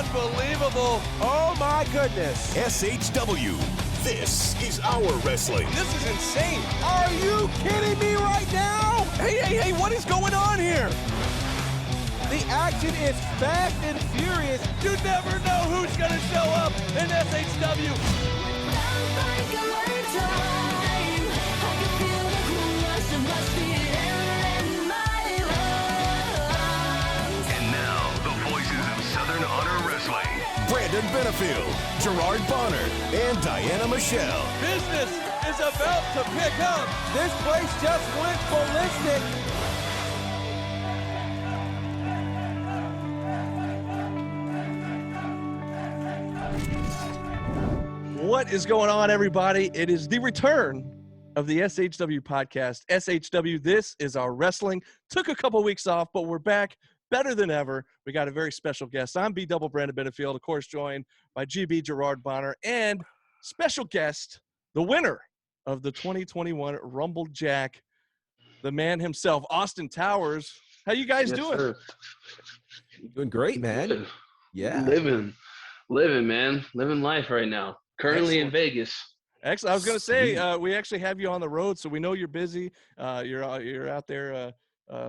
Unbelievable. Oh my goodness. SHW, this is our wrestling. This is insane. Are you kidding me right now? Hey, what is going on here? The action is fast and furious. You never know who's going to show up in SHW. Brandon Benefield, Gerard Bonner, and Diana Michelle. Business is about to pick up. This place just went ballistic. What is going on, everybody? It is the return of the SHW podcast. SHW, this is our wrestling. Took a couple weeks off, but we're back. Better than ever. We got a very special guest. I'm B-Double Brandon Benefield, of course, joined by GB Gerard Bonner, and special guest, the winner of the 2021 Rumble Jack, the man himself, Austin Towers. How you guys doing? Sir. Doing great, man. Yeah. Living, man. Living life right now. Currently in Vegas. Excellent. I was going to say, we actually have you on the road, so we know you're busy. You're out there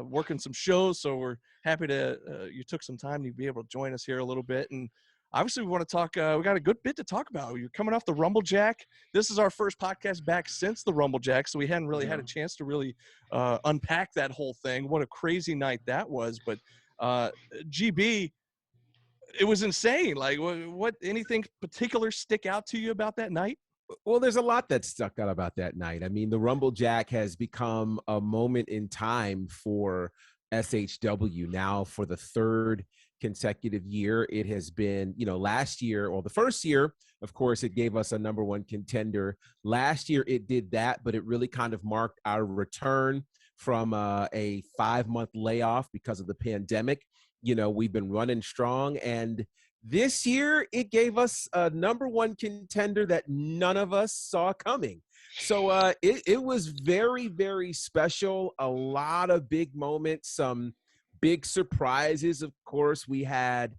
working some shows, so we're happy to you took some time to be able to join us here a little bit. And obviously we want to talk, we got a good bit to talk about. You're coming off the Rumble Jack. This is our first podcast back since the Rumble Jack, so we hadn't really had a chance to really unpack that whole thing. What a crazy night that was. But GB, it was insane. Like, what anything particular stick out to you about that night? Well, there's a lot that stuck out about that night. I mean, the Rumble Jack has become a moment in time for SHW now for the third consecutive year. It has been, last year, or the first year, of course, it gave us a number one contender. Last year it did that, but it really kind of marked our return from a 5-month layoff because of the pandemic. We've been running strong, and this year it gave us a number one contender that none of us saw coming. So it was very, very special. A lot of big moments, some big surprises. Of course, we had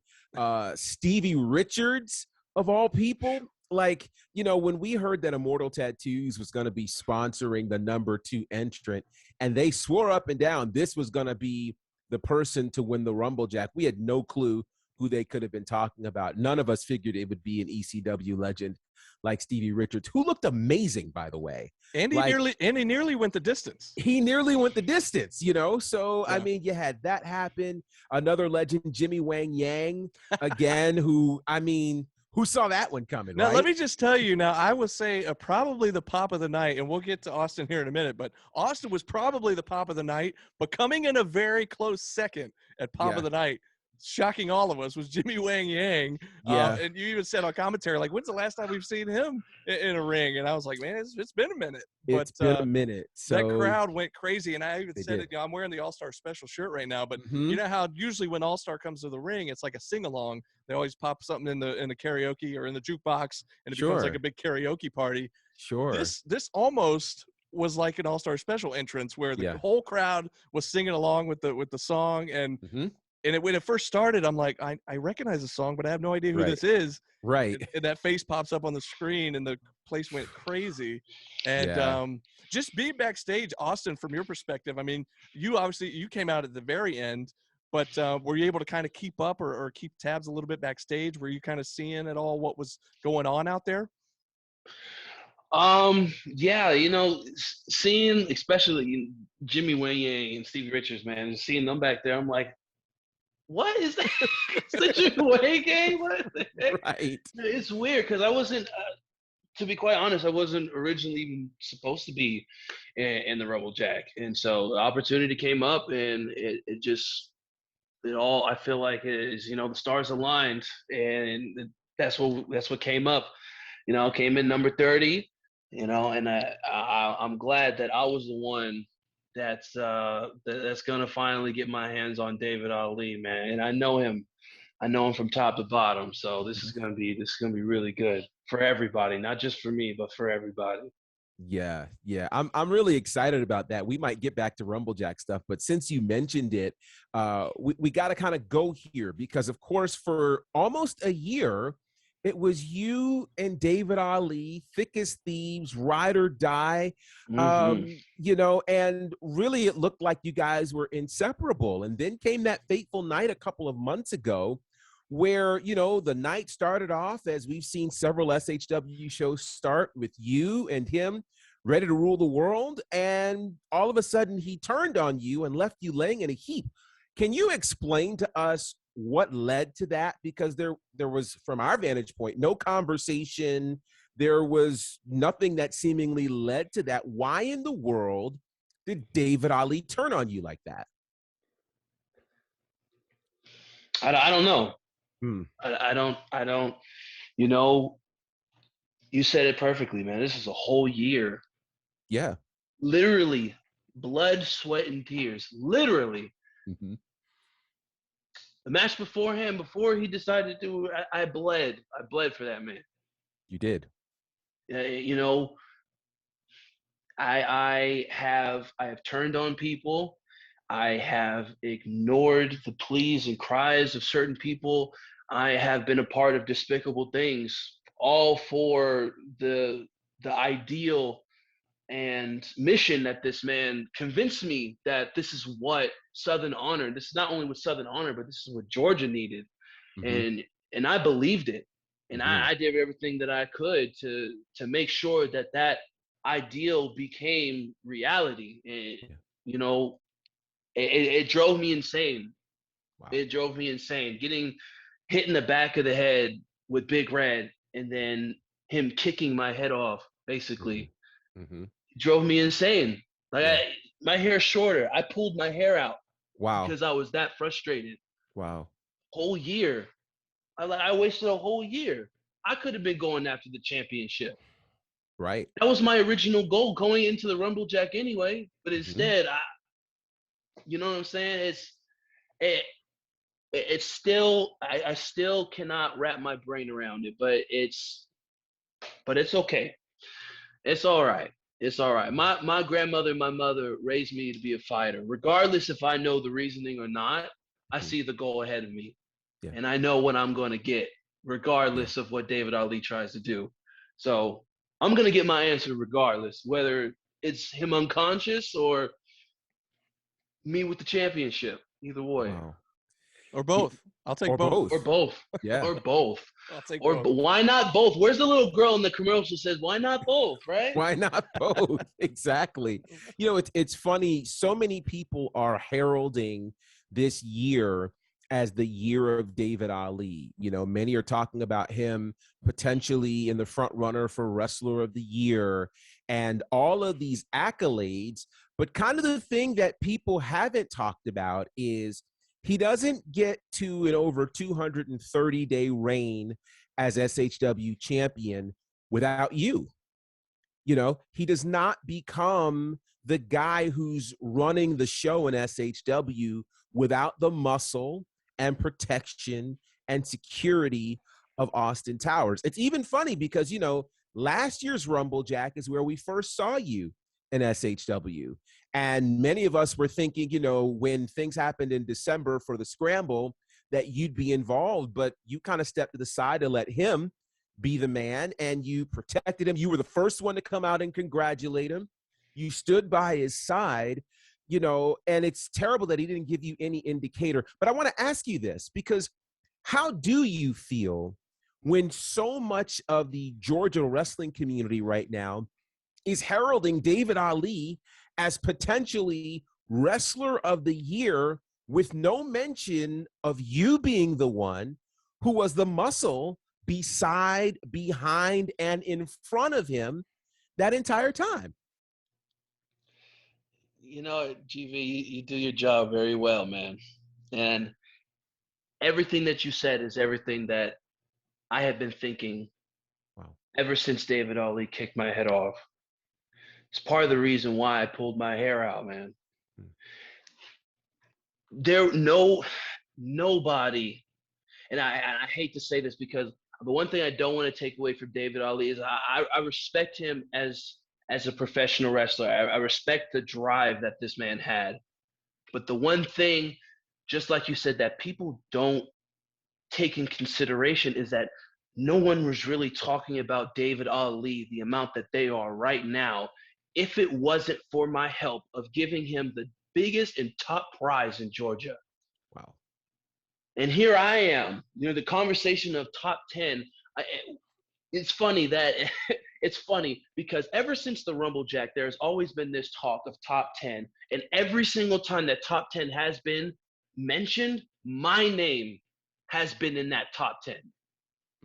Stevie Richards, of all people. Like, when we heard that Immortal Tattoos was going to be sponsoring the number 2 entrant, and they swore up and down this was going to be the person to win the Rumble Jack, we had no clue who they could have been talking about. None of us figured it would be an ECW legend like Stevie Richards, who looked amazing, by the way. And he nearly went the distance. He nearly went the distance, So, yeah. I mean, you had that happen. Another legend, Jimmy Wang Yang, again, who saw that one coming, Now, right? let me just tell you, I would say probably the pop of the night, and we'll get to Austin here in a minute, but Austin was probably the pop of the night, but coming in a very close second at pop of the night, shocking all of us, was Jimmy Wang Yang. Yeah. And you even said on commentary, like, when's the last time we've seen him in a ring? And I was like, man, it's been a minute. It's been a minute. So that crowd went crazy. And I even said did. it, I'm wearing the All-Star special shirt right now, but Mhm. you know how usually when All-Star comes to the ring, it's like a sing-along. They always pop something in the karaoke or in the jukebox, and it becomes like a big karaoke party. Sure. This almost was like an All-Star special entrance where the whole crowd was singing along with the song. And And when it first started, I'm like, I recognize the song, but I have no idea who this is. Right. And that face pops up on the screen, and the place went crazy. And just being backstage, Austin, from your perspective, I mean, you came out at the very end, but were you able to kind of keep up or keep tabs a little bit backstage? Were you kind of seeing at all what was going on out there? Yeah, seeing especially Jimmy Wang Yang and Stevie Richards, man, and seeing them back there, I'm like, what is that? Is that Jimmy Wang Yang? What? Right. It's weird because I wasn't, to be quite honest, I wasn't originally even supposed to be in the Rumble Jack, and so the opportunity came up, and it all, I feel like, is, the stars aligned, and that's what came up. Came in number 30. And I'm glad that I was the one that's gonna finally get my hands on David Ali, man. And I know him. I know him from top to bottom. So this is gonna be really good for everybody, not just for me, but for everybody. Yeah, yeah. I'm really excited about that. We might get back to Rumblejack stuff, but since you mentioned it, we got to kind of go here because, of course, for almost a year, it was you and David Ali, thick as thieves, ride or die. And really, it looked like you guys were inseparable. And then came that fateful night a couple of months ago where, the night started off as we've seen several SHW shows start with you and him ready to rule the world. And all of a sudden he turned on you and left you laying in a heap. Can you explain to us what led to that? Because there was, from our vantage point, no conversation. There was nothing that seemingly led to that. Why in the world did David Ali turn on you like that? I don't know. Hmm. I don't. You said it perfectly, man. This is a whole year. Yeah. Literally, blood, sweat, and tears. Literally. Mm-hmm. The match beforehand, before he decided to do it, I bled. I bled for that man. You did. I have turned on people. I have ignored the pleas and cries of certain people. I have been a part of despicable things, all for the ideal and mission that this man convinced me that this is what Southern honor. This is not only what Southern honor, but this is what Georgia needed, Mm-hmm. and I believed it, and Mm-hmm. I did everything that I could to make sure that ideal became reality, and Yeah. you know, it drove me insane. Wow. It drove me insane. Getting hit in the back of the head with Big Red, and then him kicking my head off, basically, Mm-hmm. Mm-hmm. drove me insane. Like Yeah. my hair's shorter. I pulled my hair out Wow. because I was that frustrated. Wow. Whole year. I wasted a whole year. I could have been going after the championship. Right. That was my original goal going into the Rumblejack anyway. But Mm-hmm. instead, you know what I'm saying? It, it's still I still cannot wrap my brain around it, but it's okay. It's all right. It's all right. My grandmother, my mother raised me to be a fighter. Regardless if I know the reasoning or not, I Mm-hmm. see the goal ahead of me. Yeah. And I know what I'm going to get, Yeah. regardless of what David Ali tries to do. So I'm going to get my answer regardless, whether it's him unconscious or me with the championship. Either way. Wow. Or both. I'll take Or both. Or both. both. Yeah. Or both. I'll take Or both. why not both? Where's the little girl in the commercial says, why not both, right? Why not both? Exactly. It's funny. So many people are heralding this year as the year of David Ali. Many are talking about him potentially in the front runner for Wrestler of the Year and all of these accolades. But kind of the thing that people haven't talked about is he doesn't get to an over 230-day reign as SHW champion without you. He does not become the guy who's running the show in SHW without the muscle and protection and security of Austin Towers. It's even funny because, last year's Rumblejack is where we first saw you in SHW. And many of us were thinking, when things happened in December for the scramble, that you'd be involved, but you kind of stepped to the side to let him be the man, and you protected him. You were the first one to come out and congratulate him. You stood by his side, and it's terrible that he didn't give you any indicator. But I want to ask you this, because how do you feel when so much of the Georgia wrestling community right now is heralding David Ali as potentially Wrestler of the Year with no mention of you being the one who was the muscle beside, behind, and in front of him that entire time? GV, you do your job very well, man. And everything that you said is everything that I have been thinking ever since David Ali kicked my head off. It's part of the reason why I pulled my hair out, man. Nobody, and I hate to say this because the one thing I don't want to take away from David Ali is I respect him as a professional wrestler. I respect the drive that this man had. But the one thing, just like you said, that people don't take in consideration is that no one was really talking about David Ali, the amount that they are right now, if it wasn't for my help of giving him the biggest and top prize in Georgia. Wow. And here I am, the conversation of top 10. It's funny that it's funny because ever since the Rumble Jack, there's always been this talk of top 10. And every single time that top 10 has been mentioned, my name has been in that top 10.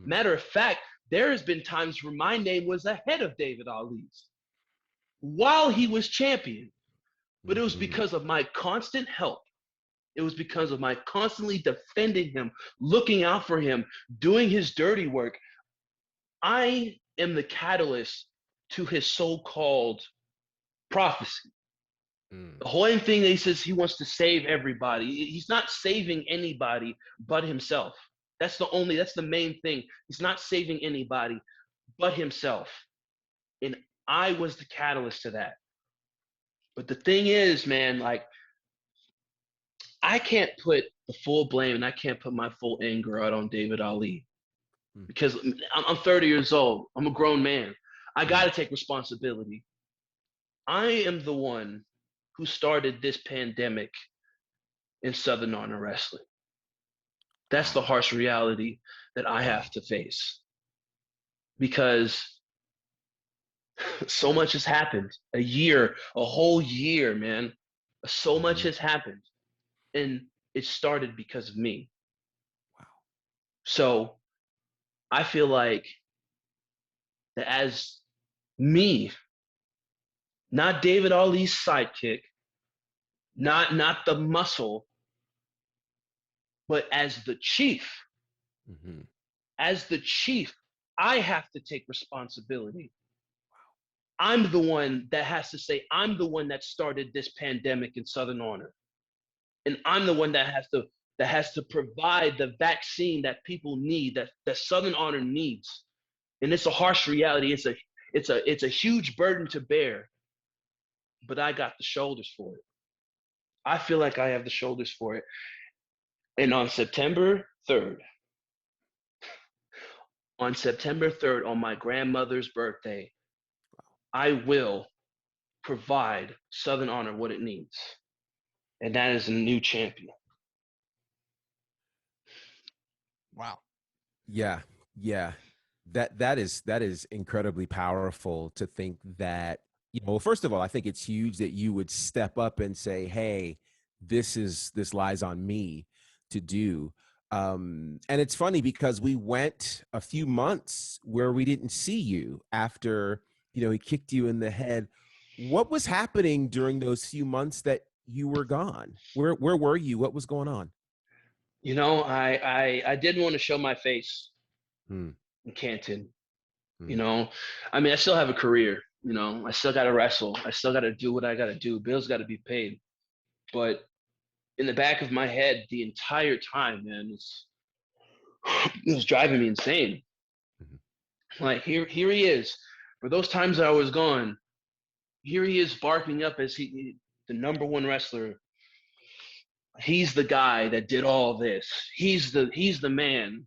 Matter of fact, there has been times where my name was ahead of David Ali's while he was champion. But it was because of my constant help. It was because of my constantly defending him, looking out for him, doing his dirty work. I am the catalyst to his so-called prophecy. The whole thing that he says he wants to save everybody. He's not saving anybody but himself. That's the main thing. He's not saving anybody but himself. And I was the catalyst to that. But the thing is, man, like, I can't put the full blame and I can't put my full anger out on David Ali because I'm 30 years old. I'm a grown man. I got to take responsibility. I am the one who started this pandemic in Southern Honor Wrestling. That's the harsh reality that I have to face because so much has happened. A whole year, man. So much has happened. And it started because of me. Wow. So I feel like that as me, not David Ali's sidekick, not the muscle, but as the chief, I have to take responsibility. I'm the one that has to say, I'm the one that started this pandemic in Southern Honor. And I'm the one that has to provide the vaccine that people need, that Southern Honor needs. And it's a harsh reality. It's a huge burden to bear. But I got the shoulders for it. I feel like I have the shoulders for it. And on September 3rd, on my grandmother's birthday, I will provide Southern Honor what it needs. And that is a new champion. Wow. Yeah. That is incredibly powerful to think that, first of all, I think it's huge that you would step up and say, hey, this lies on me to do. And it's funny because we went a few months where we didn't see you after, he kicked you in the head. What was happening during those few months that you were gone? Where were you? What was going on? I didn't want to show my face in Canton. I still have a career. I still got to wrestle. I still got to do what I got to do. Bills got to be paid. But in the back of my head, the entire time, man, it was driving me insane. Like here he is. For those times that I was gone, here he is barking up as the number one wrestler. He's the guy that did all this. He's the man.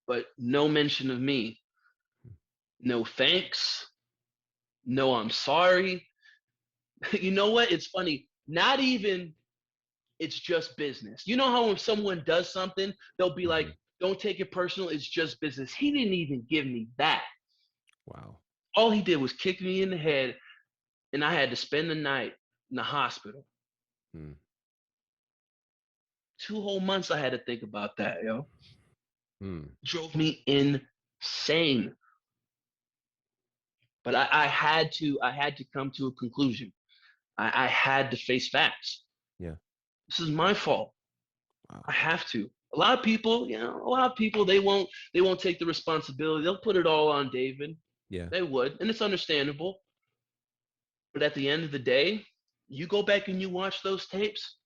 But no mention of me. No thanks. No, I'm sorry. You know what? It's funny. Not even, it's just business. You know how when someone does something, they'll be like, don't take it personal. It's just business. He didn't even give me that. Wow. All he did was kick me in the head, and I had to spend the night in the hospital. 2 whole months I had to think about that, yo. Drove me insane. But I had to come to a conclusion. I had to face facts. Yeah. This is my fault. Wow. I have to. A lot of people, they won't take the responsibility. They'll put it all on David. Yeah. They would, and it's understandable. But at the end of the day, You go back and you watch those tapes.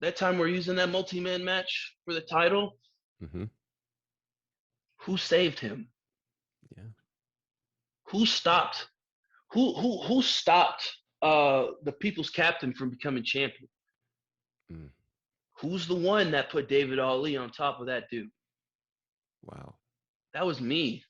That time we're using that multi-man match for the title. Mm-hmm. Who saved him? Yeah. Who stopped? Who stopped the people's captain from becoming champion? Mm. Who's the one that put David Ali on top of that dude? Wow. That was me.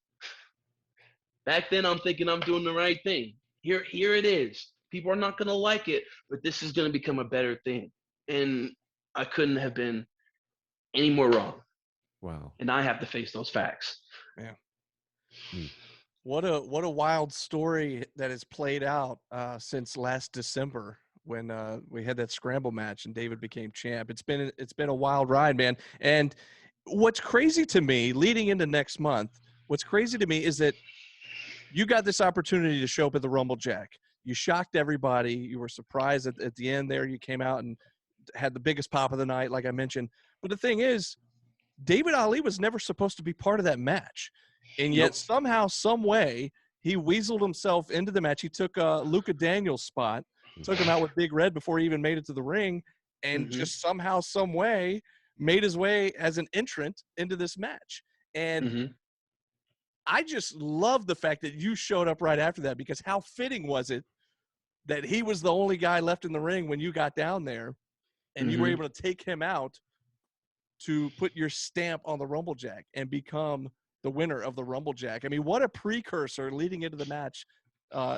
Back then, I'm thinking I'm doing the right thing. Here it is. People are not gonna like it, but this is gonna become a better thing. And I couldn't have been any more wrong. Wow. And I have to face those facts. Yeah. Mm. What a wild story that has played out since last December when we had that scramble match and David became champ. It's been a wild ride, man. And what's crazy to me leading into next month, what's crazy to me is that you got this opportunity to show up at the Rumble Jack. You shocked everybody. You were surprised at the end there. You came out and had the biggest pop of the night, like I mentioned. But the thing is, David Ali was never supposed to be part of that match. And yet somehow, some way, he weaseled himself into the match. He took Luka Daniels' spot, took him out with Big Red before he even made it to the ring, and just somehow, some way, made his way as an entrant into this match. And I just love the fact that you showed up right after that, because how fitting was it that he was the only guy left in the ring when you got down there, and you were able to take him out to put your stamp on the Rumble Jack and become the winner of the Rumble Jack. I mean, what a precursor leading into the match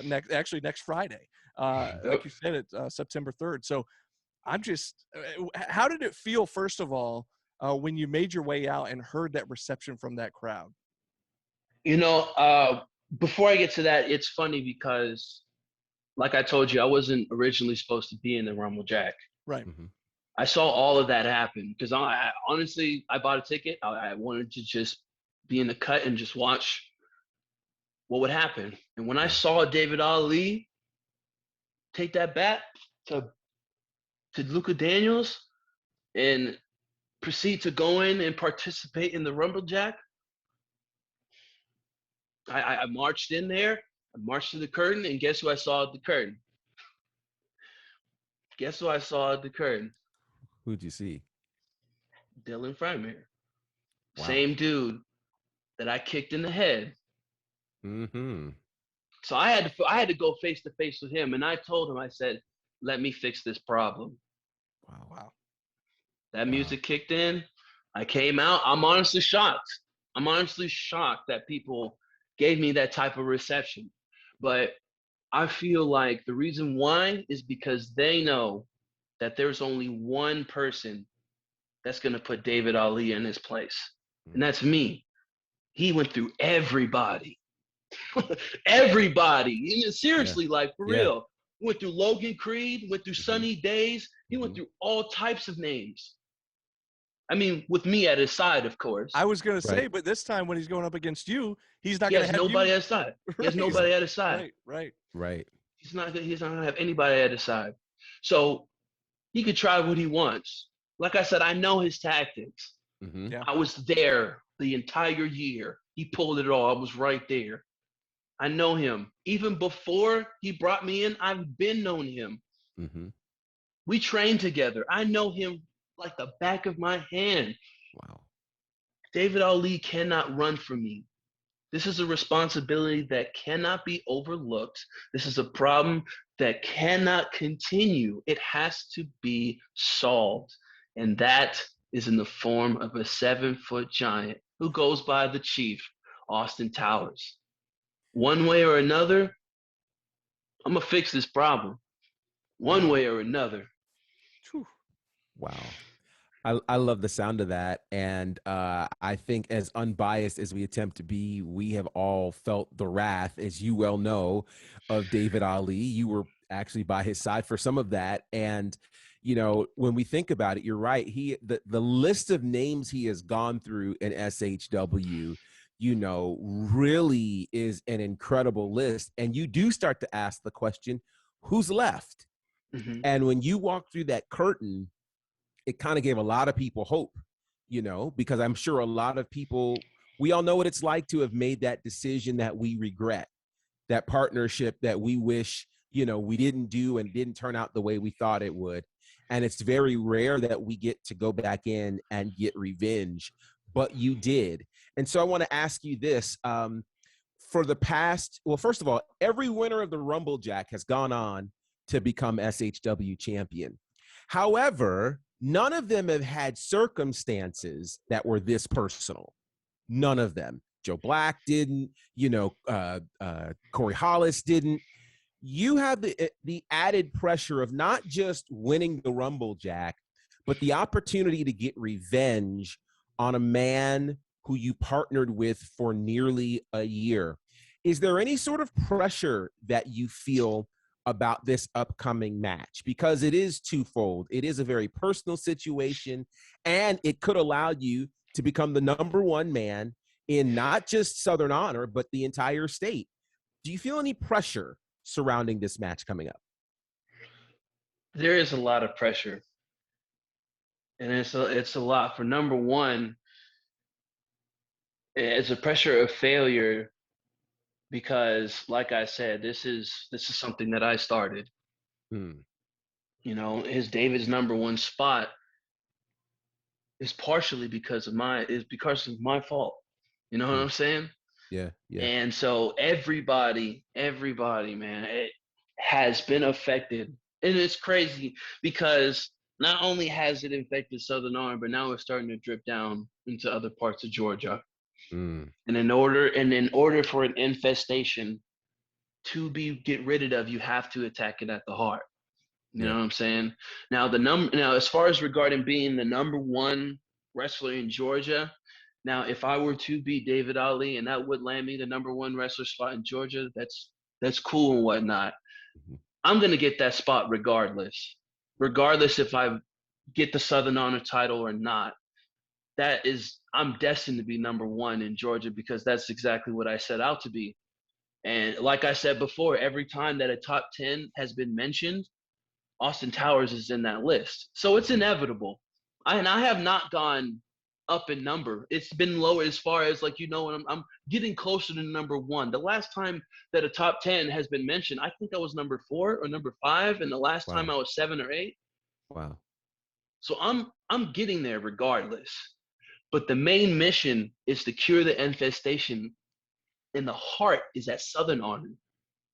next Friday. Like you said, it's September 3rd. So I'm just, how did it feel, first of all, when you made your way out and heard that reception from that crowd? You know, before I get to that, it's funny because, like I told you, I wasn't originally supposed to be in the Rumble Jack. Right. I saw all of that happen because I honestly, I bought a ticket. I wanted to just be in the cut and just watch what would happen. And when I saw David Ali take that bat to Luka Daniels and proceed to go in and participate in the Rumble Jack, I marched in there. I marched to the curtain, and guess who I saw at the curtain? Guess who I saw at the curtain? Who'd you see? Dylan Frymere. Wow. Same dude that I kicked in the head. Mm-hmm. So I had to go face to face with him, and I told him, I said, "Let me fix this problem." Wow. That music kicked in. I came out. I'm honestly shocked. I'm honestly shocked that people gave me that type of reception. But I feel like the reason why is because they know that there's only one person that's going to put David Ali in his place, and that's me. He went through everybody. Everybody. Seriously, like, for real. Went through Logan Creed, went through Sunny Days. He went through all types of names. I mean, with me at his side, of course. I was going to say, but this time when he's going up against you, he's not going to have nobody you. at his side. He has nobody at his side. Right. He's not going to have anybody at his side. So he could try what he wants. Like I said, I know his tactics. I was there the entire year. He pulled it all. I was right there. I know him. Even before he brought me in, I've been known him. We trained together. I know him like the back of my hand. Wow. David Ali cannot run from me. This is a responsibility that cannot be overlooked. This is a problem that cannot continue. It has to be solved. And that is in the form of a 7-foot giant who goes by the Chief, Austin Towers. One way or another, I'm going to fix this problem. One way or another. Wow. I love the sound of that. And I think, as unbiased as we attempt to be, we have all felt the wrath, as you well know, of David Ali. You were actually by his side for some of that. And, you know, when we think about it, you're right. The list of names he has gone through in SHW, you know, really is an incredible list. And you do start to ask the question, who's left? And when you walk through that curtain, it kind of gave a lot of people hope, you know, because I'm sure a lot of people, we all know what it's like to have made that decision that we regret, that partnership that we wish we didn't do and didn't turn out the way we thought it would. And it's very rare that we get to go back in and get revenge, but you did. And so I want to ask you this. For the past, well, first of all, every winner of the Rumble Jack has gone on to become SHW champion. However, none of them have had circumstances that were this personal. None of them. Joe Black didn't, Corey Hollis didn't. You have the added pressure of not just winning the Rumble Jack, but the opportunity to get revenge on a man who you partnered with for nearly a year. Is there any sort of pressure that you feel about this upcoming match? Because it is twofold. It is a very personal situation, and it could allow you to become the number one man in not just Southern Honor, but the entire state. Do you feel any pressure surrounding this match coming up? There is a lot of pressure. And it's a lot. For number one, it's a pressure of failure because, like I said, this is something that I started. David's number one spot is partially because of my fault. You know what I'm saying? Yeah. And so everybody, man, it has been affected. And it's crazy because not only has it infected Southern Honor, but now it's starting to drip down into other parts of Georgia. And in order for an infestation to get rid of, you have to attack it at the heart. You know what I'm saying? Now as far as regarding being the number one wrestler in Georgia, now if I were to beat David Ali and that would land me the number one wrestler spot in Georgia, that's cool and whatnot. I'm gonna get that spot regardless if I get the Southern Honor title or not. I'm destined to be number one in Georgia because that's exactly what I set out to be. And like I said before, every time that a top 10 has been mentioned, Austin Towers is in that list. So it's inevitable. I have not gone up in number. It's been low as far as I'm getting closer to number one. The last time that a top 10 has been mentioned, I think I was number 4 or number 5. And the last time I was 7 or 8. Wow. So I'm getting there regardless. But the main mission is to cure the infestation, and the heart is at Southern Honor.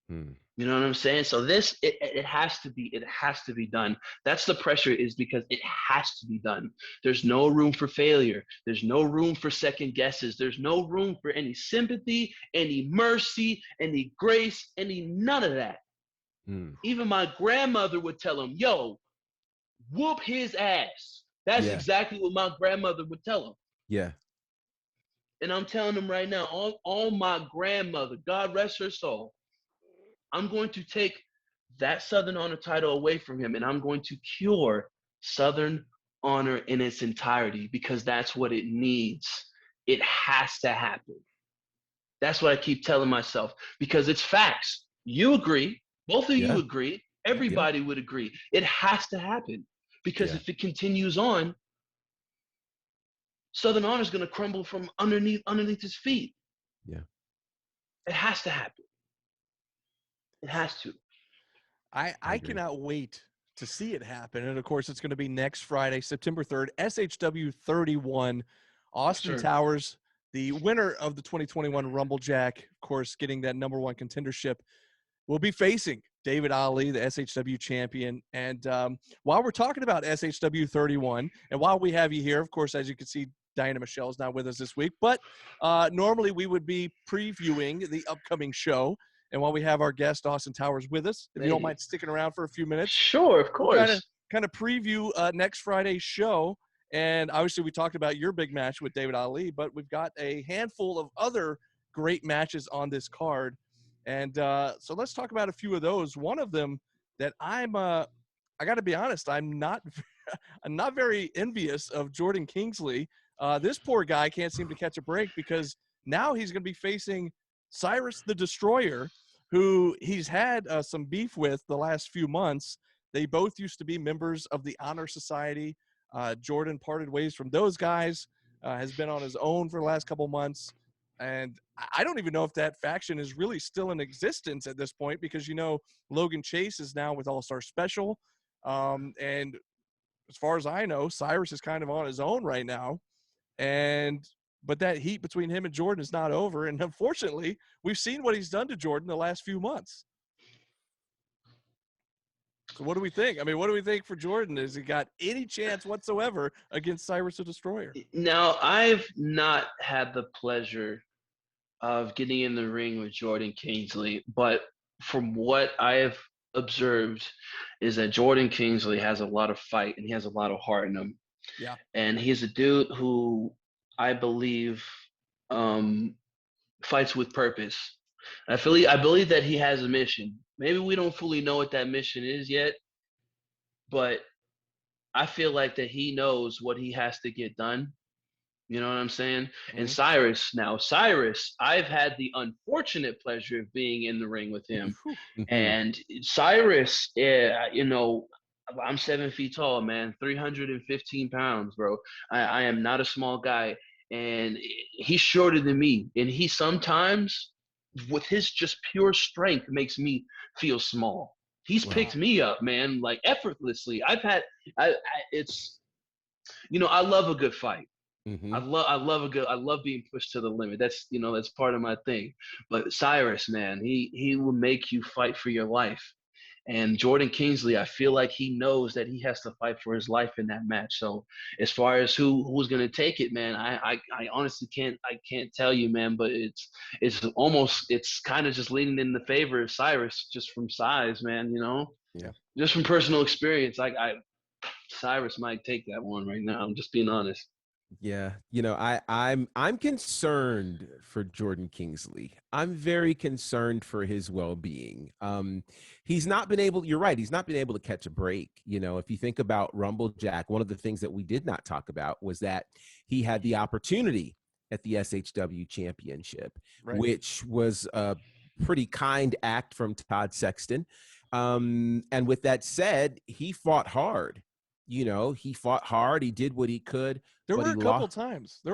You know what I'm saying? So this, it has to be done. That's the pressure, is because it has to be done. There's no room for failure. There's no room for second guesses. There's no room for any sympathy, any mercy, any grace, none of that. Even my grandmother would tell him, yo, whoop his ass. That's exactly what my grandmother would tell him. Yeah. And I'm telling him right now, all my grandmother, God rest her soul, I'm going to take that Southern Honor title away from him, and I'm going to cure Southern Honor in its entirety, because that's what it needs. It has to happen. That's what I keep telling myself, because it's facts. You agree. Both of you agree. Everybody would agree. It has to happen, because if it continues on, Southern Honor is going to crumble from underneath his feet. Yeah. It has to happen. It has to. I cannot wait to see it happen. And of course, it's going to be next Friday, September 3rd, SHW31, Austin Towers, the winner of the 2021 Rumble Jack, of course, getting that number one contendership, will be facing David Ali, the SHW champion. And while we're talking about SHW31, and while we have you here, of course, as you can see, Diana Michelle's not with us this week, but normally we would be previewing the upcoming show. And while we have our guest, Austin Towers, with us, if you don't mind sticking around for a few minutes. Sure, of course. Kind of preview next Friday's show. And obviously we talked about your big match with David Ali, but we've got a handful of other great matches on this card. And so let's talk about a few of those. One of them that I got to be honest, I'm not very envious of Jordan Kingsley. This poor guy can't seem to catch a break, because now he's going to be facing Cyrus the Destroyer, who he's had some beef with the last few months. They both used to be members of the Honor Society. Jordan parted ways from those guys, has been on his own for the last couple months. And I don't even know if that faction is really still in existence at this point, because, Logan Chase is now with All-Star Special. And as far as I know, Cyrus is kind of on his own right now. But that heat between him and Jordan is not over. And unfortunately, we've seen what he's done to Jordan the last few months. So what do we think? I mean, what do we think for Jordan? Has he got any chance whatsoever against Cyrus the Destroyer? Now, I've not had the pleasure of getting in the ring with Jordan Kingsley, but from what I have observed is that Jordan Kingsley has a lot of fight and he has a lot of heart in him. Yeah. And he's a dude who I believe fights with purpose. I believe that he has a mission. Maybe we don't fully know what that mission is yet, but I feel like that he knows what he has to get done. You know what I'm saying? Mm-hmm. And Cyrus, I've had the unfortunate pleasure of being in the ring with him. And Cyrus, I'm 7 feet tall, man, 315 pounds, bro. I am not a small guy. And he's shorter than me. And he sometimes, with his just pure strength, makes me feel small. He's picked me up, man, like effortlessly. I love a good fight. Mm-hmm. I love being pushed to the limit. That's part of my thing. But Cyrus, man, he will make you fight for your life. And Jordan Kingsley, I feel like he knows that he has to fight for his life in that match. So as far as who's gonna take it, man, I honestly can't tell you, man. But it's kind of just leaning in the favor of Cyrus just from size, man. Yeah. Just from personal experience, Cyrus might take that one right now. I'm just being honest. Yeah, I'm concerned for Jordan Kingsley. I'm very concerned for his well-being. He's not been able, you're right, he's not been able to catch a break. If you think about Rumble Jack, one of the things that we did not talk about was that he had the opportunity at the SHW Championship, right, which was a pretty kind act from Todd Sexton. And with that said, he fought hard. He fought hard. He did what he could. There were a couple times I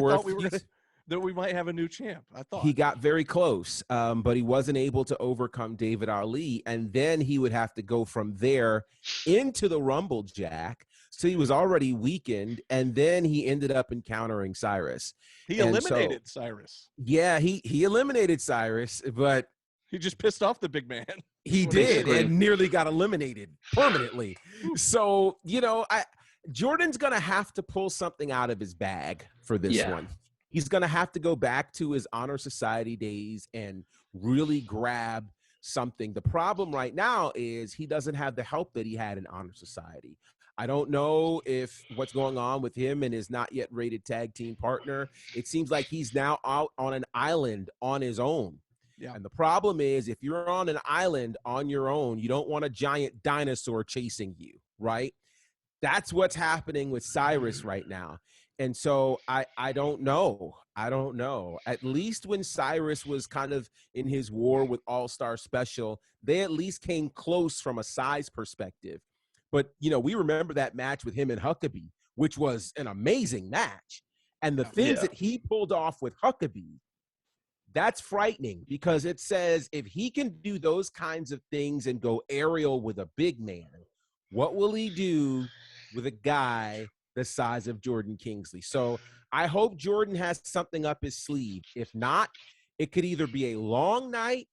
thought that we might have a new champ. I thought he got very close, but he wasn't able to overcome David Ali. And then he would have to go from there into the Rumble Jack. So he was already weakened. And then he ended up encountering Cyrus. He eliminated Cyrus. Yeah, he eliminated Cyrus, but he just pissed off the big man. He did, and nearly got eliminated permanently. So, Jordan's going to have to pull something out of his bag for this one. He's going to have to go back to his Honor Society days and really grab something. The problem right now is he doesn't have the help that he had in Honor Society. I don't know if what's going on with him and his not yet rated tag team partner. It seems like he's now out on an island on his own. Yeah. And the problem is, if you're on an island on your own, you don't want a giant dinosaur chasing you, right? That's what's happening with Cyrus right now. And so I don't know. At least when Cyrus was kind of in his war with All-Star Special, they at least came close from a size perspective. But, we remember that match with him and Huckabee, which was an amazing match. And the things that he pulled off with Huckabee, that's frightening, because it says if he can do those kinds of things and go aerial with a big man, what will he do with a guy the size of Jordan Kingsley? So I hope Jordan has something up his sleeve. If not, it could either be a long night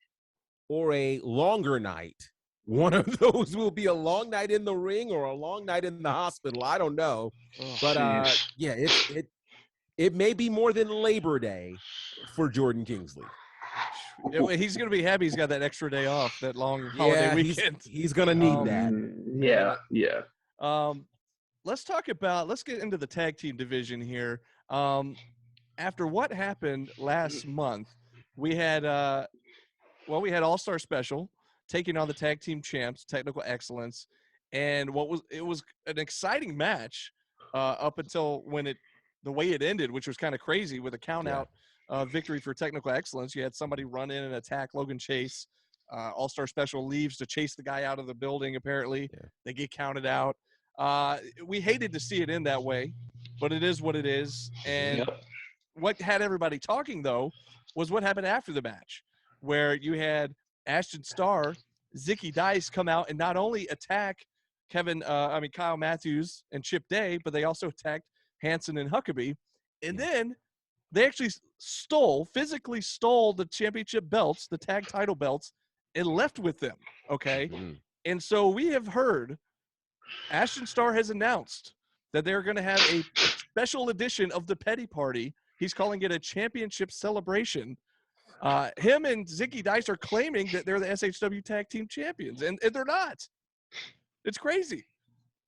or a longer night. One of those will be a long night in the ring or a long night in the hospital. I don't know. But it may be more than Labor Day for Jordan Kingsley. He's going to be happy he's got that extra day off, that long holiday weekend. He's going to need that. Yeah. Let's get into the tag team division here. After what happened last month, we had All-Star Special taking on the tag team champs, Technical Excellence. And it was an exciting match up until the way it ended, which was kind of crazy with a count-out victory for Technical Excellence. You had somebody run in and attack Logan Chase. All-Star Special leaves to chase the guy out of the building, apparently. Yeah. They get counted out. We hated to see it end that way, but it is what it is. And what had everybody talking, though, was what happened after the match, where you had Ashton Starr, Zicky Dice come out and not only attack Kyle Matthews and Chip Day, but they also attacked Hanson and Huckabee. And then they actually physically stole the championship belts, the tag title belts, and left with them. Okay. Mm-hmm. And so we have heard Ashton Starr has announced that they're going to have a special edition of the Petty Party. He's calling it a championship celebration. Him and Zicky Dice are claiming that they're the SHW Tag Team Champions, and they're not. It's crazy.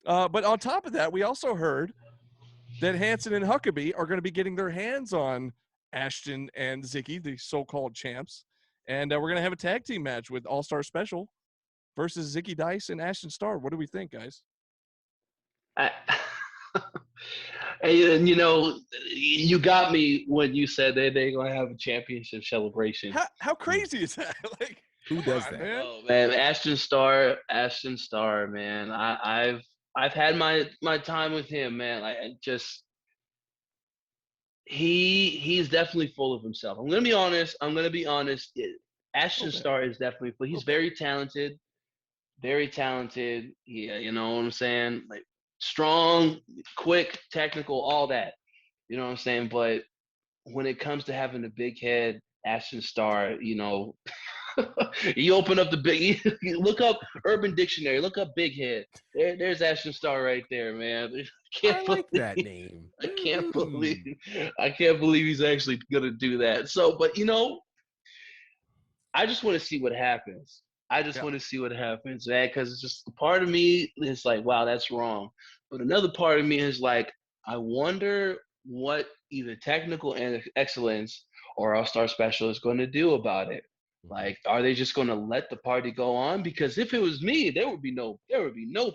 But on top of that, we also heard that Hanson and Huckabee are going to be getting their hands on Ashton and Zicky, the so-called champs. And we're going to have a tag team match with All-Star Special versus Zicky Dice and Ashton Starr. What do we think, guys? And you got me when you said they're going to have a championship celebration. How crazy is that? Like, who does that? Man? Oh, man, Ashton Starr, man. I've had my time with him, man. He's definitely full of himself. I'm gonna be honest. Ashton Starr is definitely full. He's very talented. Very talented. Yeah, you know what I'm saying? Like strong, quick, technical, all that. You know what I'm saying? But when it comes to having a big head, Ashton Starr, you open up you look up Urban Dictionary, look up big head. There's Ashton Starr right there, man. I like that name. I can't believe he's actually gonna do that. So, but I just want to see what happens. I just want to see what happens, man, because it's just a part of me is like, wow, that's wrong. But another part of me is like, I wonder what either technical excellence or All-Star Special is going to do about it. Like, are they just going to let the party go on? Because if it was me, there would be no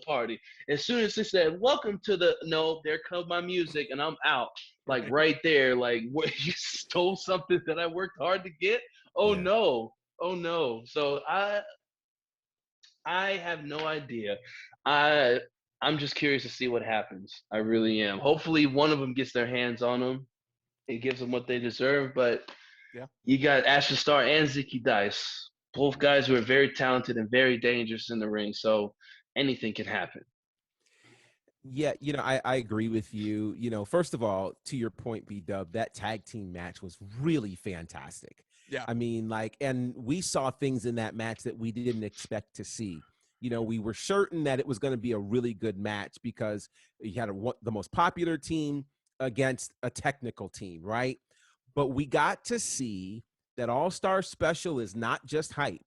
party. As soon as they said, "Welcome to there comes my music," and I'm out, like right there, like what, you stole something that I worked hard to get. Oh no. So I have no idea. I'm just curious to see what happens. I really am. Hopefully, one of them gets their hands on them. It gives them what they deserve, but. Yeah. You got Ashton Starr and Zicky Dice. Both guys who are very talented and very dangerous in the ring. So anything can happen. Yeah, I agree with you. First of all, to your point, B-Dub, that tag team match was really fantastic. Yeah. I mean, and we saw things in that match that we didn't expect to see. We were certain that it was going to be a really good match because you had the most popular team against a technical team, right? But we got to see that All-Star Special is not just hype.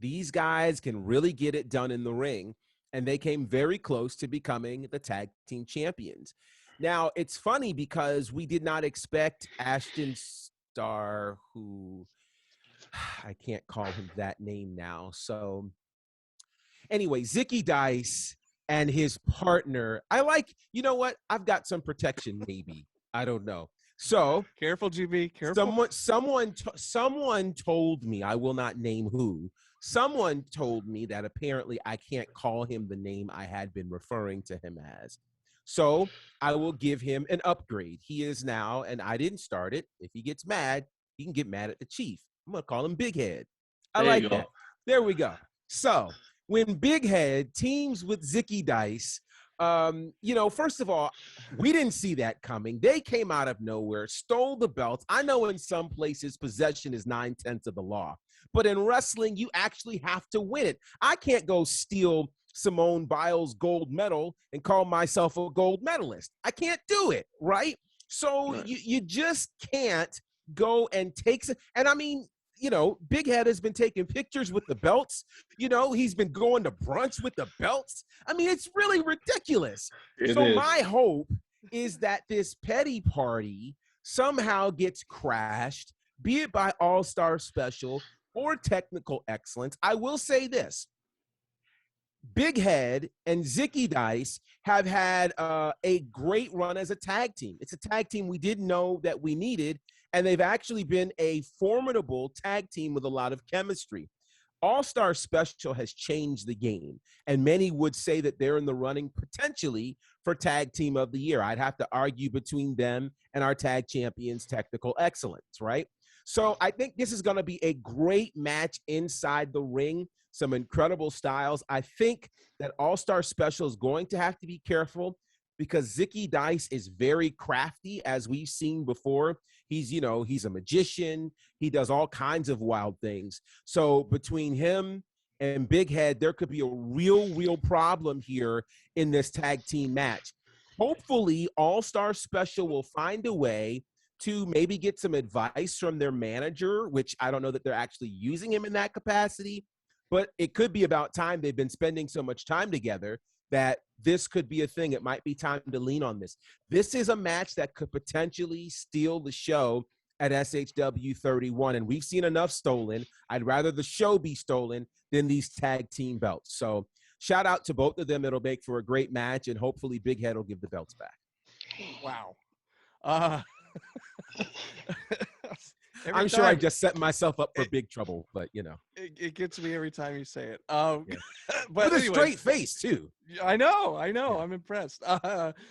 These guys can really get it done in the ring, and they came very close to becoming the tag team champions. Now, it's funny because we did not expect Ashton Starr, who I can't call him that name now. So anyway, Zicky Dice and his partner. You know what? I've got some protection, maybe. I don't know. So careful, GB. Careful. Someone told me, I will not name who. Someone told me that apparently I can't call him the name I had been referring to him as. So I will give him an upgrade. He is now, and I didn't start it. If he gets mad, he can get mad at the chief. I'm gonna call him Big Head. I like that. There we go. So when Big Head teams with Zicky Dice. First of all, we didn't see that coming. They came out of nowhere, stole the belts. I know in some places possession is 9/10 of the law, but in wrestling, you actually have to win it. I can't go steal Simone Biles' gold medal and call myself a gold medalist. I can't do it, right? So you just can't go and take some. And I mean, Big Head has been taking pictures with the belts. He's been going to brunch with the belts. I mean, it's really ridiculous. My hope is that this Petty Party somehow gets crashed, be it by All-Star Special or Technical Excellence. I will say this. Big Head and Zicky Dice have had a great run as a tag team. It's a tag team we didn't know that we needed, and they've actually been a formidable tag team with a lot of chemistry. All-Star Special has changed the game, and many would say that they're in the running potentially for Tag Team of the Year. I'd have to argue between them and our tag champions, Technical Excellence, right? So I think this is going to be a great match inside the ring, some incredible styles. I think that All-Star Special is going to have to be careful because Zicky Dice is very crafty, as we've seen before. He's a magician. He does all kinds of wild things. So between him and Big Head, there could be a real problem here in this tag team match. Hopefully, All-Star Special will find a way to maybe get some advice from their manager, which I don't know that they're actually using him in that capacity, but it could be about time. They've been spending so much time together that this could be a thing. It might be time to lean on this. This is a match that could potentially steal the show at SHW31, and we've seen enough stolen. I'd rather the show be stolen than these tag team belts. So shout out to both of them. It'll make for a great match, and hopefully Big Head will give the belts back. Wow. I'm sure I just set myself up for big trouble, but it gets me every time you say it. Yeah. But with a straight face too. I know. Yeah. I'm impressed.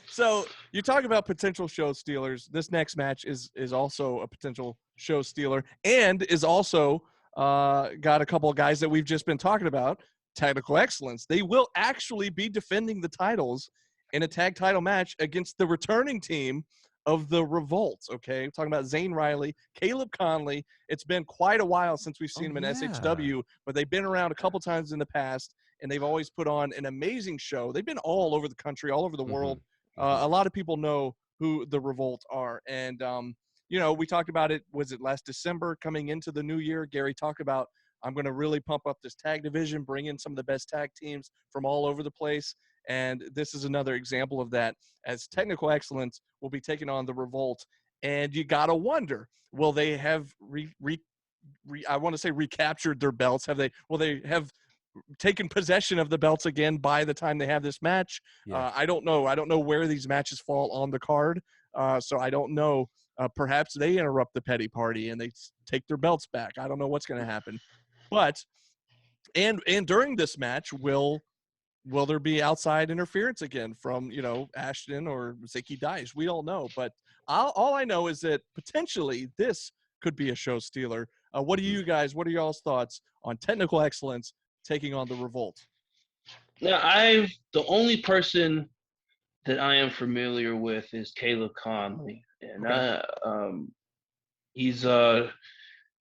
So you talk about potential show stealers. This next match is also a potential show stealer, and is also got a couple of guys that we've just been talking about. Technical Excellence. They will actually be defending the titles in a tag title match against the returning team of the Revolt. Okay, we're talking about Zane Riley, Caleb Conley. It's been quite a while since we've seen them in SHW, but they've been around a couple times in the past, and they've always put on an amazing show. They've been all over the country, all over the world. A lot of people know who the Revolt are, and we talked about it. Was it last December coming into the new year? Gary talked about, I'm going to really pump up this tag division, bring in some of the best tag teams from all over the place. And this is another example of that, as Technical Excellence will be taking on the Revolt. And you got to wonder, will they have I want to say recaptured their belts? Will they have taken possession of the belts again by the time they have this match? Yeah. I don't know. I don't know where these matches fall on the card. So I don't know. Perhaps they interrupt the petty party and they take their belts back. I don't know what's going to happen. But and during this match, will there be outside interference again from Ashton or Zicky Dice? We don't know, but all I know is that potentially this could be a show stealer. What are y'all's thoughts on Technical Excellence taking on the Revolt? Now, the only person that I am familiar with is Caleb Conley, and Okay.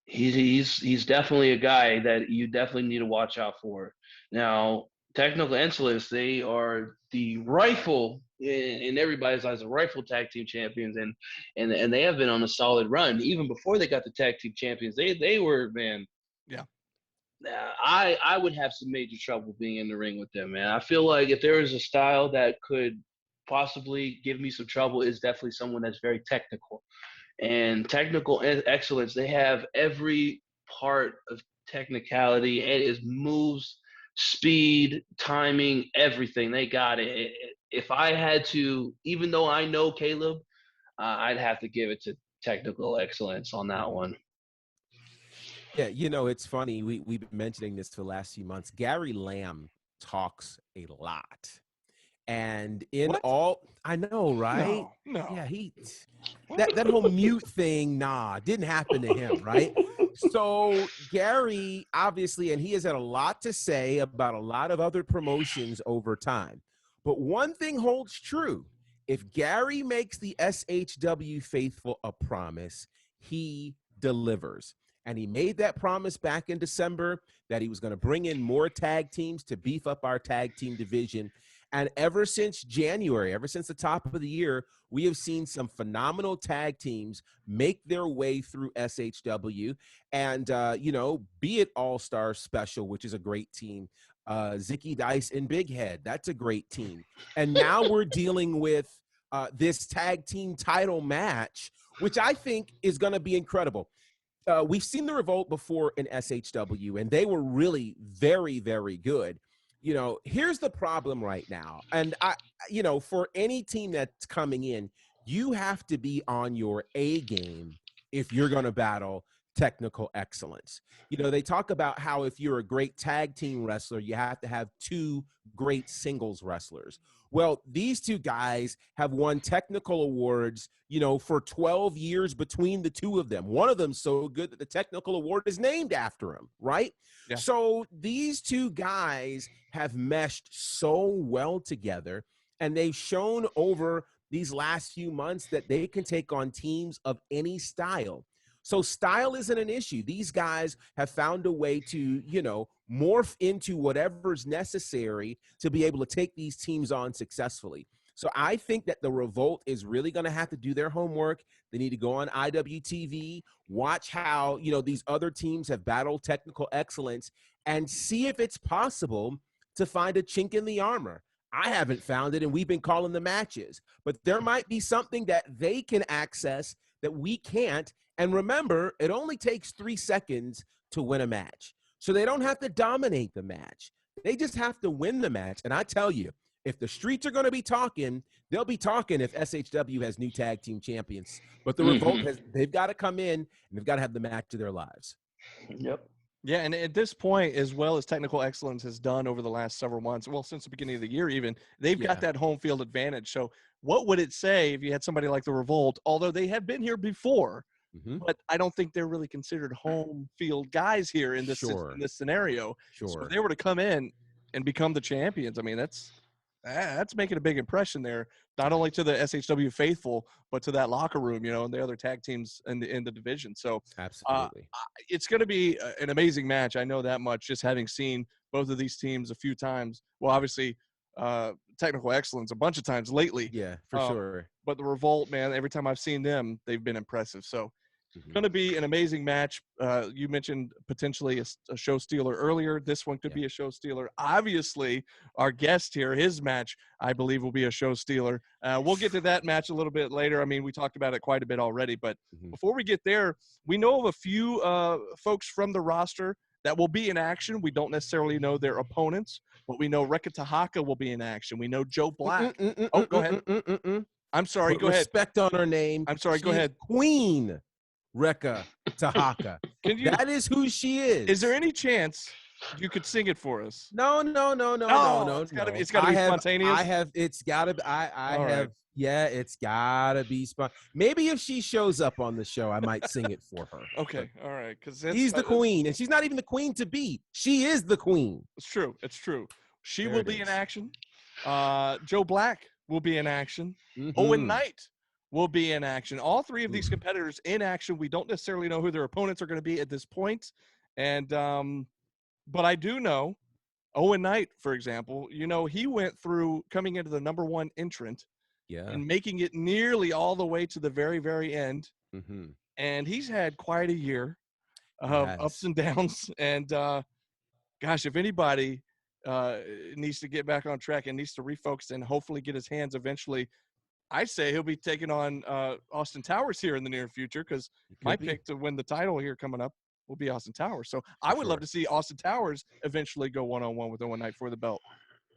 He's definitely a guy that you definitely need to watch out for. Now, Technical Excellence, they are the rightful, in everybody's eyes, the rightful tag team champions, and they have been on a solid run even before they got the tag team champions. They were, man. Yeah. I would have some major trouble being in the ring with them, man. I feel like if there is a style that could possibly give me some trouble, is definitely someone that's very technical. And Technical Excellence, they have every part of technicality. It is moves, speed, timing, everything. They got it. If I had to, even though I know Caleb, I'd have to give it to Technical Excellence on that one. Yeah, it's funny. We've been mentioning this for the last few months. Gary Lamb talks a lot. And I know, right? No. Yeah, that whole mute thing, didn't happen to him, right? So Gary, obviously, and he has had a lot to say about a lot of other promotions over time. But one thing holds true. If Gary makes the SHW faithful a promise, he delivers. And he made that promise back in December that he was going to bring in more tag teams to beef up our tag team division. And ever since January, ever since the top of the year, we have seen some phenomenal tag teams make their way through SHW. And, be it All-Star Special, which is a great team, Zicky Dice and Big Head, that's a great team. And now we're dealing with this tag team title match, which I think is going to be incredible. We've seen the Revolt before in SHW, and they were really very, very good. Here's the problem right now. And for any team that's coming in, you have to be on your A game if you're going to battle technical excellence. You know, they talk about how if you're a great tag team wrestler, you have to have two great singles wrestlers. Well, these two guys have won technical awards, you know, for 12 years between the two of them. One of them's so good that the technical award is named after him, right? Yeah. So these two guys have meshed so well together, and they've shown over these last few months that they can take on teams of any style. So style isn't an issue. These guys have found a way to, you know, morph into whatever's necessary to be able to take these teams on successfully. So I think that the Revolt is really going to have to do their homework. They need to go on IWTV, watch how, you know, these other teams have battled technical excellence, and see if it's possible to find a chink in the armor. I haven't found it, and we've been calling the matches. But there might be something that they can access that we can't. And remember, it only takes 3 seconds to win a match. So they don't have to dominate the match. They just have to win the match. And I tell you, if the streets are going to be talking, they'll be talking if SHW has new tag team champions. But the Revolt they've got to come in, and they've got to have the match of their lives. Yep. Yeah, and at this point, as well as Technical Excellence has done over the last several months, well, since the beginning of the year even, they've got that home field advantage. So what would it say if you had somebody like the Revolt, although they have been here before, but I don't think they're really considered home field guys here in this scenario. So if they were to come in and become the champions, I mean, that's making a big impression there, not only to the SHW faithful, but to that locker room, you know, and the other tag teams in the division. So absolutely, it's going to be an amazing match. I know that much, just having seen both of these teams a few times. Well, obviously, Technical Excellence a bunch of times lately. Yeah, for sure. But the Revolt, man, every time I've seen them, they've been impressive. So it's going to be an amazing match. You mentioned potentially a show stealer earlier. This one could be a show stealer. Obviously, our guest here, his match, I believe, will be a show stealer. We'll get to that match a little bit later. I mean, we talked about it quite a bit already. But before we get there, we know of a few folks from the roster that will be in action. We don't necessarily know their opponents, but we know Reka Tahaka will be in action. We know Joe Black. Oh, go ahead. I'm sorry. Go ahead. Respect on her name. I'm sorry. Go ahead. Queen Reka Tahaka. That is who she is. Is there any chance you could sing it for us? No. It's gotta be spontaneous. It's gotta be. It's gotta be Maybe if she shows up on the show, I might sing it for her. Okay, all right, because she's the queen, and she's not even the queen to be. She is the queen. It's true. She will be in action. Joe Black will be in action. Owen Knight will be in action. All three of these competitors in action. We don't necessarily know who their opponents are going to be at this point. And but I do know Owen Knight, for example, you know, he went through coming into the number one entrant and making it nearly all the way to the very, very end. And he's had quite a year of ups and downs. And gosh, if anybody needs to get back on track and needs to refocus and hopefully get his hands eventually, I say he'll be taking on Austin Towers here in the near future, because my pick to win the title here coming up will be Austin Towers. So I would love to see Austin Towers eventually go one-on-one with Owen Knight for the belt.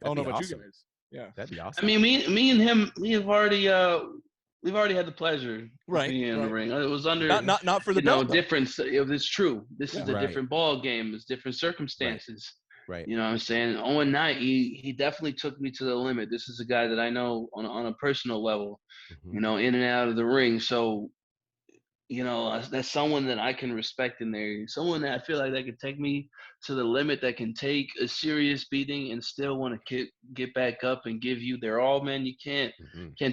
I don't know about you guys. Yeah, that'd be awesome. I mean, me and him, we've already had the pleasure of being in the ring. It was under not for the belt. Difference. It's true. This is a different ball game. It's different circumstances. Right. You know what I'm saying? Owen Knight, he definitely took me to the limit. This is a guy that I know on a personal level, you know, in and out of the ring. So, you know, that's someone that I can respect in there. Someone that I feel like that could take me to the limit, that can take a serious beating and still want to get back up and give you their all, man. You can't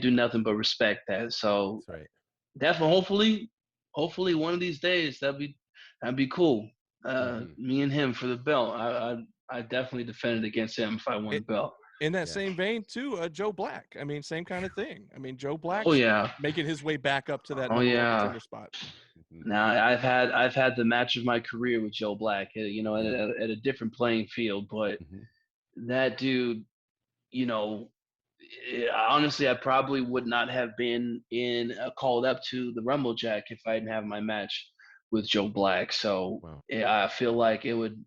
do nothing but respect that. So definitely, hopefully one of these days that'd be cool. Me and him for the belt. I definitely defended against him if I won the belt. In that same vein, too, Joe Black. I mean, same kind of thing. I mean, Joe Black. Making his way back up to that number one contender spot. Now I've had the match of my career with Joe Black. You know, at a different playing field, but that dude, you know, honestly, I probably would not have been called up to the Rumble Jack if I didn't have my match with Joe Black. So I feel like it would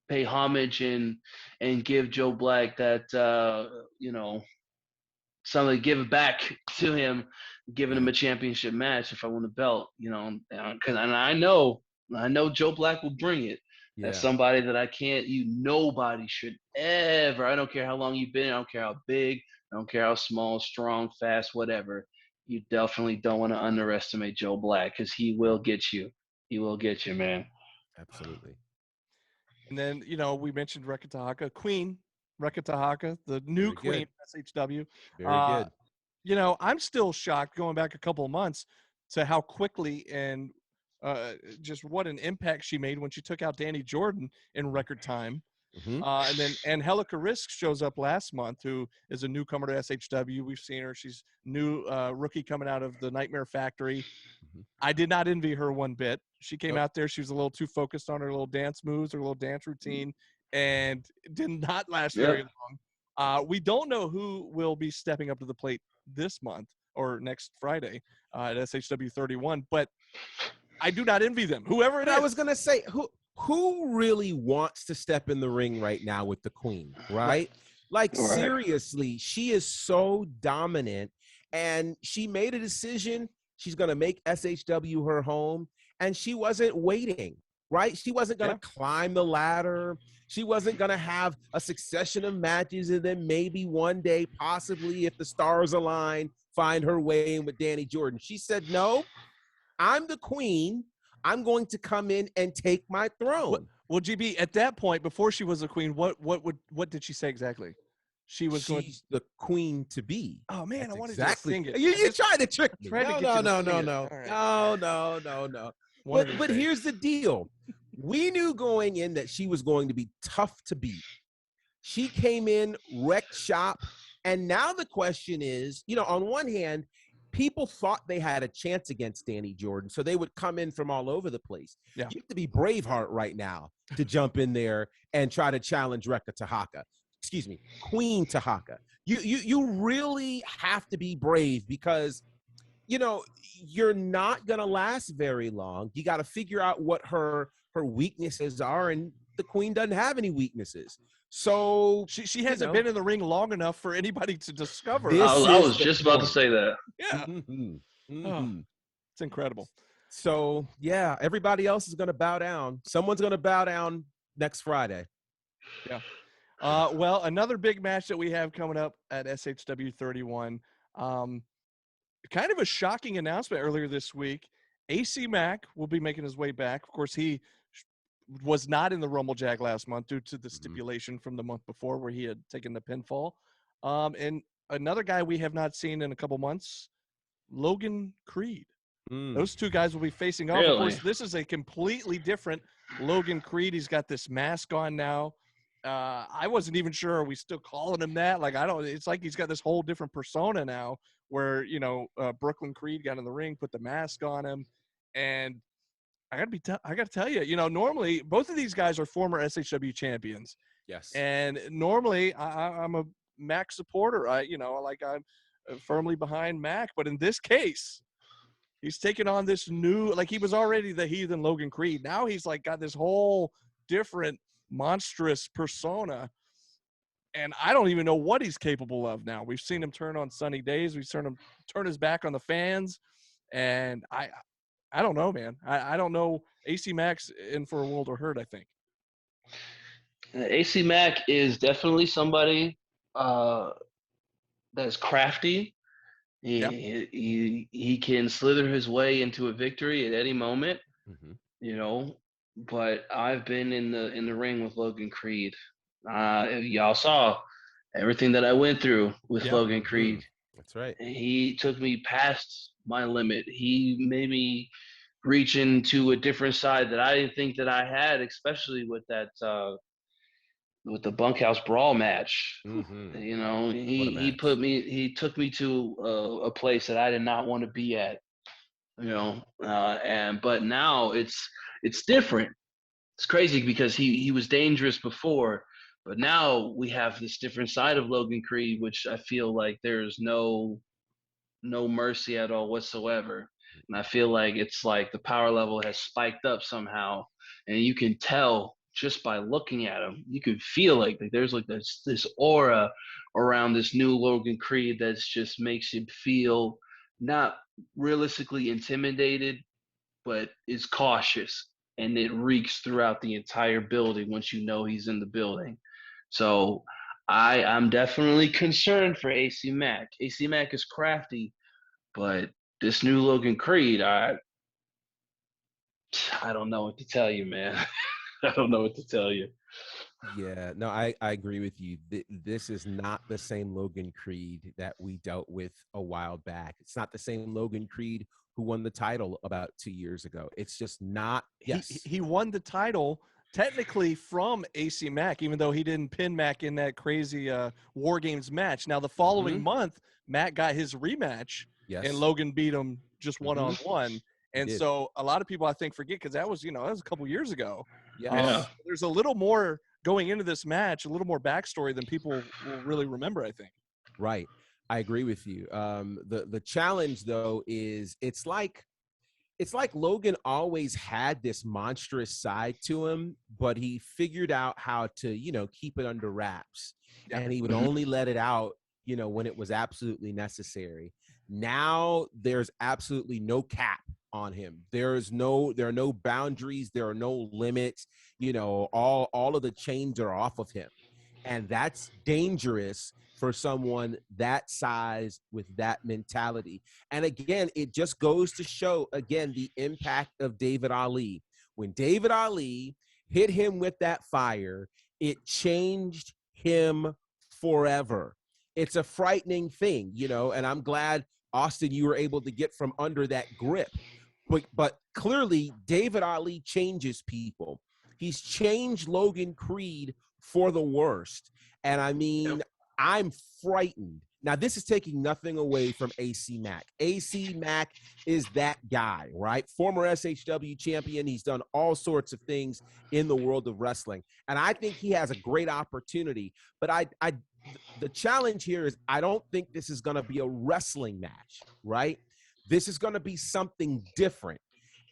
pay homage and give Joe Black that you know, something, give it back to him, giving him a championship match if I won the belt, you know, because I know I know Joe Black will bring it. That's Yeah. somebody that nobody should ever, I don't care how long you've been, I don't care how big, I don't care how small, strong, fast, whatever. You definitely don't want to underestimate Joe Black because he will get you. He will get you, man. Absolutely. And then, we mentioned Reka Tahaka, Queen Reka Tahaka, the new Very queen good. of SHW. Very good. I'm still shocked going back a couple of months to how quickly and just what an impact she made when she took out Danny Jordan in record time. Mhm. And then Angelica Risk shows up last month, who is a newcomer to SHW. We've seen her. She's new rookie coming out of the Nightmare Factory. Mhm. I did not envy her one bit. She came Nope. out there. She was a little too focused on her little dance moves, her little dance routine, and did not last very Yep. long. We don't know who will be stepping up to the plate this month or next Friday at SHW31, but I do not envy them. Whoever it But is. I was gonna say, who really wants to step in the ring right now with the queen, right? Like, Right. seriously, she is so dominant, and she made a decision. She's gonna make SHW her home, and she wasn't waiting, right? She wasn't gonna climb the ladder. She wasn't gonna have a succession of matches, and then maybe one day, possibly if the stars align, find her way in with Danny Jordan. She said, no, I'm the queen. I'm going to come in and take my throne. Well, GB, at that point, before she was a queen, what did she say exactly? She was going. She's the queen to be. Oh man, That's I wanted exactly. you to sing it. You tried to trick me. tried to No, get you no, to no, sing no, it. no, All right. no. Wanted her to But sing. here's the deal. We knew going in that she was going to be tough to beat. She came in, wrecked shop, and now the question is, on one hand, people thought they had a chance against Danny Jordan, so they would come in from all over the place. Yeah. You have to be Braveheart right now to jump in there and try to challenge Reka Tahaka. Excuse me, Queen Tahaka. You really have to be brave because, you're not going to last very long. You got to figure out what her weaknesses are, and the queen doesn't have any weaknesses. So She hasn't been in the ring long enough for anybody to discover. This I is was the just about to point. say that. Yeah. It's incredible. So, yeah, everybody else is going to bow down. Someone's going to bow down next Friday. Yeah. Well, another big match that we have coming up at SHW 31. Kind of a shocking announcement earlier this week. AC Mack will be making his way back. Of course, he was not in the Rumble Jack last month due to the stipulation from the month before where he had taken the pinfall. And another guy we have not seen in a couple months, Logan Creed. Those two guys will be facing off. Really? Of course, this is a completely different Logan Creed. He's got this mask on now. I wasn't even sure, are we still calling him that? Like, it's like he's got this whole different persona now where, Brooklyn Creed got in the ring, put the mask on him. And I got to tell you, normally both of these guys are former SHW champions. Yes. And normally I'm a Mac supporter. I'm firmly behind Mac. But in this case, he's taking on this new, like, he was already the heathen Logan Creed. Now he's like got this whole different monstrous persona. And I don't even know what he's capable of now. We've seen him turn on sunny days. We've seen him turn his back on the fans. And I don't know, man. I don't know. AC Mac's in for a world of hurt, I think. AC Mack is definitely somebody that's crafty. He can slither his way into a victory at any moment, But I've been in the ring with Logan Creed. Y'all saw everything that I went through with Logan Creed. That's right. He took me past my limit. He made me reach into a different side that I didn't think that I had, especially with that with the bunkhouse brawl match. He took me to a place that I did not want to be at. But now it's different. It's crazy because he was dangerous before, but now we have this different side of Logan Creed, which I feel like there's no mercy at all whatsoever. And I feel like it's like the power level has spiked up somehow, and you can tell just by looking at him. You can feel like there's like this aura around this new Logan Creed that just makes him feel not realistically intimidated, but is cautious. and it reeks throughout the entire building once you know he's in the building. So I'm definitely concerned for AC Mack. AC Mack is crafty, but this new Logan Creed, I don't know what to tell you, man. I don't know what to tell you. Yeah, no, I agree with you. This is not the same Logan Creed that we dealt with a while back. It's not the same Logan Creed who won the title about 2 years ago. It's just not. Yes. He won the title technically from AC Mack, even though he didn't pin Mack in that crazy War Games match. Now the following month, Mack got his rematch, and Yes. Logan beat him just one-on-one. He And did. so a lot of people, I think, forget, because that was a couple years ago. Yes. There's a little more going into this match, a little more backstory than people will really remember, I think. Right. I agree with you. The challenge though is it's like Logan always had this monstrous side to him, but he figured out how to, keep it under wraps. Yeah. And he would only let it out, when it was absolutely necessary. Now there's absolutely no cap on him. There are no boundaries, there are no limits. All of the chains are off of him. And that's dangerous for someone that size with that mentality. And again, it just goes to show, again, the impact of David Ali. When David Ali hit him with that fire, it changed him forever. It's a frightening thing, and I'm glad, Austin, you were able to get from under that grip. But clearly, David Ali changes people. He's changed Logan Creed for the worst. And I mean, I'm frightened. Now, this is taking nothing away from AC Mack. AC Mack is that guy, right? Former SHW champion. He's done all sorts of things in the world of wrestling. And I think he has a great opportunity. But the challenge here is I don't think this is going to be a wrestling match, right? This is going to be something different.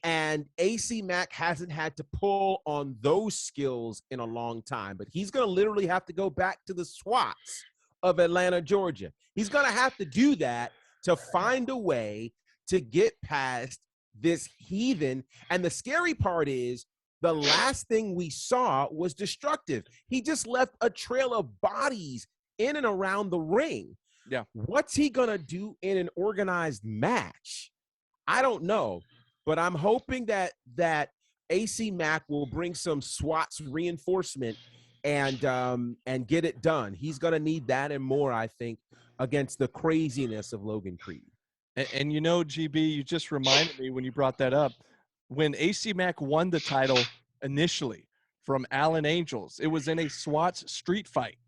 And AC Mack hasn't had to pull on those skills in a long time, but he's going to literally have to go back to the SWATs of Atlanta, Georgia. He's going to have to do that to find a way to get past this heathen. And the scary part is the last thing we saw was destructive. He just left a trail of bodies in and around the ring. Yeah. What's he going to do in an organized match? I don't know. But I'm hoping that AC Mack will bring some SWAT's reinforcement and get it done. He's going to need that and more, I think, against the craziness of Logan Creed. And GB, you just reminded me when you brought that up. When AC Mack won the title initially from Allen Angels, it was in a SWAT's street fight.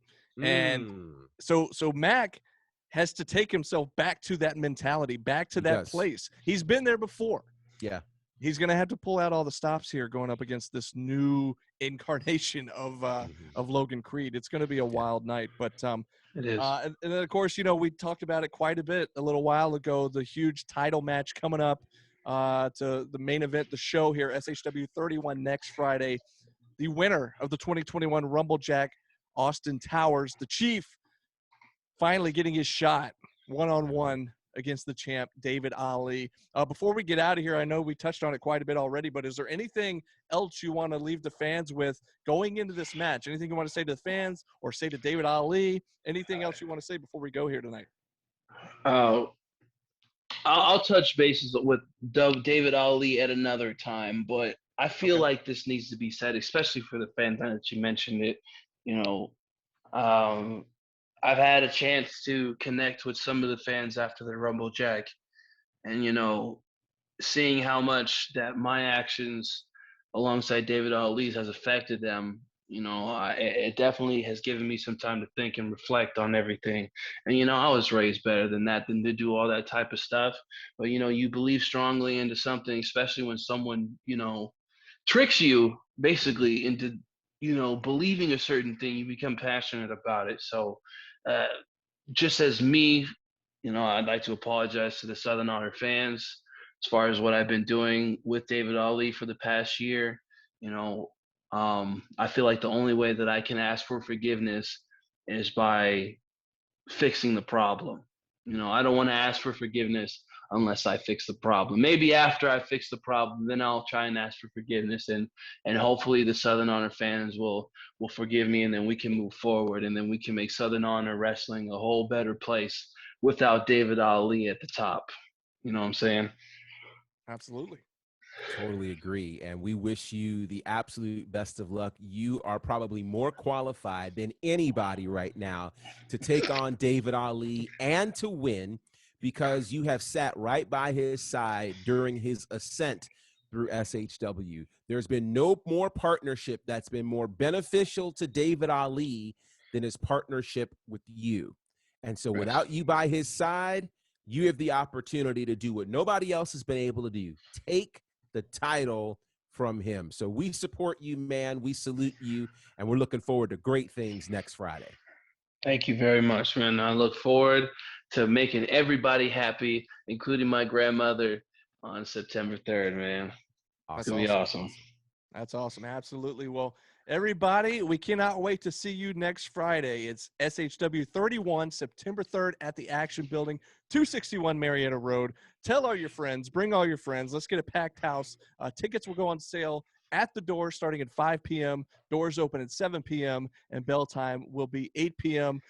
And so Mack has to take himself back to that mentality, back to that place. He's been there before. Yeah. He's going to have to pull out all the stops here going up against this new incarnation of Logan Creed. It's going to be a wild night. But it is. And then, of course, we talked about it quite a bit a little while ago, the huge title match coming up to the main event, the show here, SHW31 next Friday. The winner of the 2021 Rumble Jack, Austin Towers, the Chief, finally getting his shot one-on-one against the champ, David Ali. Before we get out of here, I know we touched on it quite a bit already, but is there anything else you want to leave the fans with going into this match? Anything you want to say to the fans or say to David Ali? Anything else you want to say before we go here tonight? I'll touch bases with David Ali at another time, but I feel like this needs to be said, especially for the fans that you mentioned it. I've had a chance to connect with some of the fans after the Rumble Jack, and seeing how much that my actions alongside David Ali's has affected them, it definitely has given me some time to think and reflect on everything. And I was raised better than to do all that type of stuff. But you believe strongly into something, especially when someone tricks you basically into believing a certain thing. You become passionate about it. So just as me, I'd like to apologize to the Southern Honor fans as far as what I've been doing with David Ali for the past year. I feel like the only way that I can ask for forgiveness is by fixing the problem. You know, I don't want to ask for forgiveness unless I fix the problem. Maybe after I fix the problem, then I'll try and ask for forgiveness, and hopefully the Southern Honor fans will forgive me, and then we can move forward, and then we can make Southern Honor wrestling a whole better place without David Ali at the top. You know what I'm saying? Absolutely. Totally agree. And we wish you the absolute best of luck. You are probably more qualified than anybody right now to take on David Ali and to win, because you have sat right by his side during his ascent through SHW. There's been no more partnership that's been more beneficial to David Ali than his partnership with you. And so without you by his side, you have the opportunity to do what nobody else has been able to do. Take the title from him. So we support you, man. We salute you, and we're looking forward to great things next Friday. Thank you very much, man. I look forward to making everybody happy, including my grandmother, on September 3rd, man. That's It's gonna be awesome. That's awesome. Absolutely. Well, everybody, we cannot wait to see you next Friday. It's SHW31, September 3rd at the Action Building, 261 Marietta Road. Tell all your friends. Bring all your friends. Let's get a packed house. Tickets will go on sale at the door starting at 5 p.m. Doors open at 7 p.m. and bell time will be 8 p.m.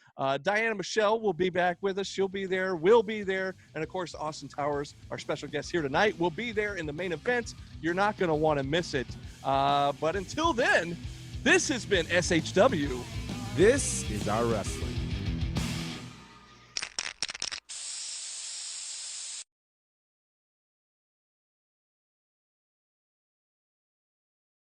Diana Michelle will be back with us. She'll be there. We'll be there. And, of course, Austin Towers, our special guest here tonight, will be there in the main event. You're not going to want to miss it. But until then, this has been SHW. This is our wrestling.